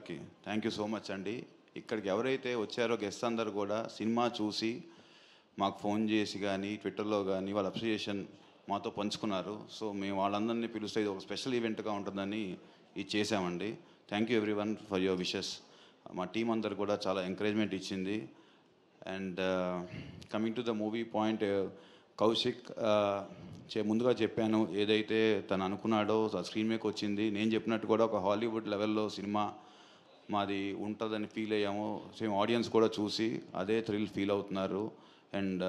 గారికి thank you so much అండి. ఇక్కడికి ఎవరైతే వచ్చారో గెస్ట్ అందరూ కూడా సినిమా చూసి మాకు ఫోన్ చేసి కానీ ట్విట్టర్లో కానీ వాళ్ళ అప్రిషియేషన్ మాతో పంచుకున్నారు. సో మేము వాళ్ళందరినీ పిలిస్తే ఇది ఒక స్పెషల్ ఈవెంట్గా ఉంటుందని ఇది చేసామండి. Thank you everyone for your wishes. మా టీం అందరు కూడా చాలా ఎంకరేజ్మెంట్ ఇచ్చింది. And coming to the movie point, Kaushik ముందుగా చెప్పాను, ఏదైతే తను అనుకున్నాడో స్క్రీన్ మీదకి వచ్చింది. నేను చెప్పినట్టు కూడా ఒక హాలీవుడ్ లెవెల్లో సినిమా మాది ఉంటుందని ఫీల్ అయ్యాము. సేమ్ ఆడియన్స్ కూడా చూసి అదే థ్రిల్ ఫీల్ అవుతున్నారు. అండ్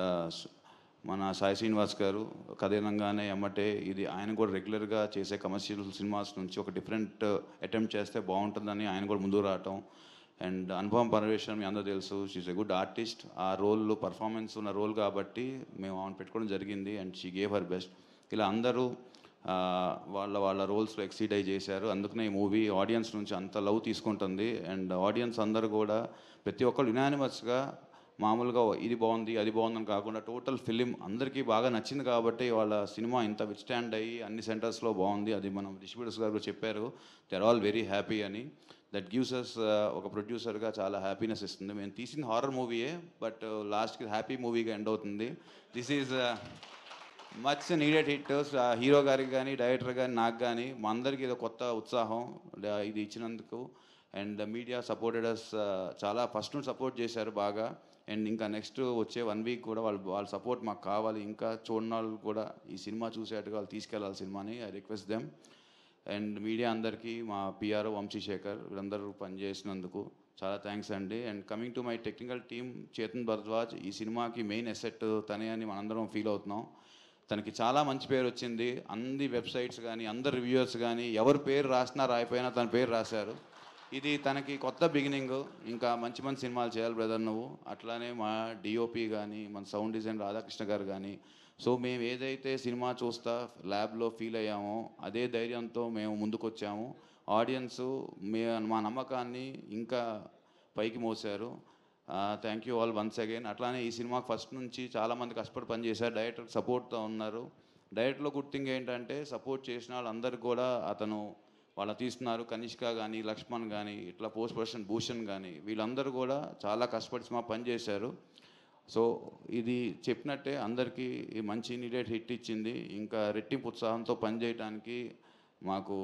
మన సాయి శ్రీనివాస్ గారు కథనంగానే ఎమ్మటే ఇది ఆయన కూడా రెగ్యులర్గా చేసే కమర్షియల్ సినిమాస్ నుంచి ఒక డిఫరెంట్ అటెంప్ట్ చేస్తే బాగుంటుందని ఆయన కూడా ముందుకు రావటం. అండ్ అనుపమ పరమేశ్వరన్ మీ అందరూ తెలుసు, షీఈస్ ఎ గుడ్ ఆర్టిస్ట్. ఆ రోల్ పర్ఫార్మెన్స్ ఉన్న రోల్ కాబట్టి మేము ఆమెను పెట్టుకోవడం జరిగింది. And she gave her best. ఇలా అందరూ వాళ్ళ వాళ్ళ రోల్స్లో ఎక్సీడ్ అయ్యి చేశారు. అందుకనే ఈ మూవీ ఆడియన్స్ నుంచి అంత లవ్ తీసుకుంటుంది. అండ్ ఆడియన్స్ అందరూ కూడా ప్రతి ఒక్కరు యునానిమస్గా మామూలుగా ఇది బాగుంది అది బాగుందని కాకుండా టోటల్ ఫిలిం అందరికీ బాగా నచ్చింది కాబట్టి వాళ్ళ సినిమా ఇంత విత్స్టాండ్ అయ్యి అన్ని సెంటర్స్లో బాగుంది. అది మనం డిస్ట్రిబ్యూటర్స్ గారు చెప్పారు, they are all very happy అని. దట్ గివ్స్ అస్ ఒక ప్రొడ్యూసర్గా చాలా హ్యాపీనెస్ ఇస్తుంది. మేము తీసిన హారర్ మూవీయే, బట్ లాస్ట్కి హ్యాపీ మూవీగా ఎండ్ అవుతుంది. This is much needed hit. Hero గారికి కానీ డైరెక్టర్ కానీ నాకు కానీ మా అందరికీ ఇది కొత్త ఉత్సాహం ఇది ఇచ్చినందుకు. అండ్ మీడియా సపోర్టెడ్ అస్, చాలా ఫస్ట్ నుండి సపోర్ట్ చేశారు బాగా. అండ్ ఇంకా నెక్స్ట్ వచ్చే 1 వీక్ కూడా వాళ్ళ సపోర్ట్ మాకు కావాలి. ఇంకా చూడని వాళ్ళు కూడా ఈ సినిమా చూసేట్టుగా వాళ్ళు తీసుకెళ్ళాలి సినిమాని. I request them. And media అందరికీ, మా పిఆర్ఓ వంశీశేఖర్ వీళ్ళందరూ పనిచేసినందుకు చాలా థ్యాంక్స్ అండి. And coming to my technical team, Chetan Bharadwaj ఈ సినిమాకి మెయిన్ ఎసెట్ తనే అని మనందరం ఫీల్ అవుతున్నాం. తనకి చాలా మంచి పేరు వచ్చింది. అన్ని వెబ్సైట్స్ కానీ అందరు రివ్యూవర్స్ కానీ ఎవరి పేరు రాసినా రాయిపోయినా తన పేరు రాశారు. ఇది తనకి కొత్త బిగినింగ్. ఇంకా మంచి మంచి సినిమాలు చేయాలి బ్రదర్ నువ్వు. అట్లానే మా డిఓపి కానీ మన సౌండ్ డిజైన్ రాధాకృష్ణ గారు కానీ. సో మేము ఏదైతే సినిమా చూస్తా ల్యాబ్లో ఫీల్ అయ్యామో అదే ధైర్యంతో మేము ముందుకు వచ్చాము. ఆడియన్స్ మా నమ్మకాన్ని ఇంకా పైకి మోసారు. Thank you all once again. అట్లానే ఈ సినిమాకి ఫస్ట్ నుంచి చాలామంది కష్టపడి పనిచేశారు, డైరెక్టర్ సపోర్ట్తో ఉన్నారు. డైరెక్ట్లో గుడ్ థింగ్ ఏంటంటే సపోర్ట్ చేసిన వాళ్ళందరికీ కూడా అతను వాళ్ళ తీస్తున్నారు. కనిష్క కానీ లక్ష్మణ్ కానీ ఇట్లా పోస్ట్ ప్రొడక్షన్ భూషణ్ కానీ వీళ్ళందరూ కూడా చాలా కష్టపడి సినిమా పనిచేశారు. సో ఇది చెప్పినట్టే అందరికీ మంచి నీడెడ్ హిట్ ఇచ్చింది. ఇంకా రెట్టింపు ఉత్సాహంతో పనిచేయడానికి మాకు